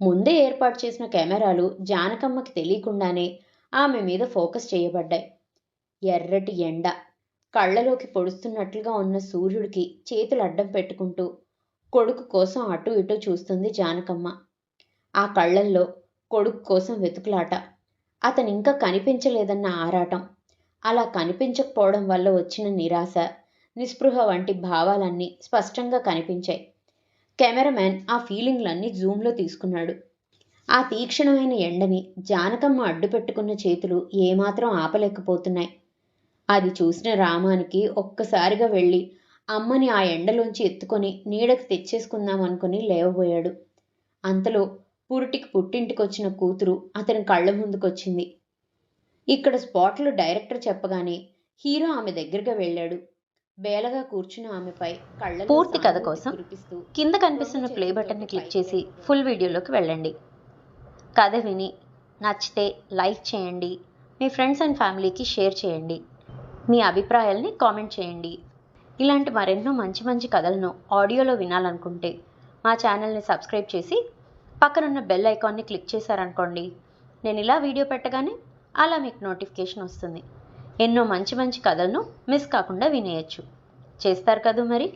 ముందే ఏర్పాటు చేసిన కెమెరాలు జానకమ్మకి తెలియకుండానే ఆమె మీద ఫోకస్ చేయబడ్డాయి. ఎర్రటి ఎండ కళ్ళలోకి పొడుస్తున్నట్లుగా ఉన్న సూర్యుడికి చేతులు అడ్డం పెట్టుకుంటూ కొడుకు కోసం అటూ ఇటూ చూస్తుంది జానకమ్మ. ఆ కళ్ళల్లో కొడుకు కోసం వెతుకులాట, అతనింకా కనిపించలేదన్న ఆరాటం, అలా కనిపించకపోవడం వల్ల వచ్చిన నిరాశ, నిస్పృహ వంటి భావాలన్నీ స్పష్టంగా కనిపించాయి. కెమెరామెన్ ఆ ఫీలింగ్లన్నీ జూమ్లో తీసుకున్నాడు. ఆ తీక్షణమైన ఎండని జానకమ్మ అడ్డుపెట్టుకున్న చేతులు ఏమాత్రం ఆపలేకపోతున్నాయి. అది చూసిన రామానికి ఒక్కసారిగా వెళ్ళి అమ్మని ఆ ఎండలోంచి ఎత్తుకొని నీడకు తెచ్చేసుకుందామనుకుని లేవబోయాడు. అంతలో పురిటికి పుట్టింటికొచ్చిన కూతురు అతని కళ్ళ ముందుకొచ్చింది. ఇక్కడ స్పాట్లో డైరెక్టర్ చెప్పగానే హీరో ఆమె దగ్గరగా వెళ్ళాడు. బేలగా కూర్చున్న ఆమెపై కళ్ళలో పూర్తి కథ సానుభూతి కోసం కురిపిస్తూ కింద కనిపిస్తున్న ప్లే బటన్ని క్లిక్ చేసి ఫుల్ వీడియోలోకి వెళ్ళండి. కథ విని నచ్చితే లైక్ చేయండి, మీ ఫ్రెండ్స్ అండ్ ఫ్యామిలీకి షేర్ చేయండి, మీ అభిప్రాయాల్ని కామెంట్ చేయండి. ఇలాంటి మరెన్నో మంచి మంచి కథలను ఆడియోలో వినాలనుకుంటే మా ఛానల్ని సబ్స్క్రైబ్ చేసి పక్కనున్న బెల్ ఐకాన్ని క్లిక్ చేశారనుకోండి, నేను ఇలా వీడియో పెట్టగానే అలా మీకు నోటిఫికేషన్ వస్తుంది. ఎన్నో మంచి మంచి కథలను మిస్ కాకుండా వినేయచ్చు. చేస్తారు కదూ మరి.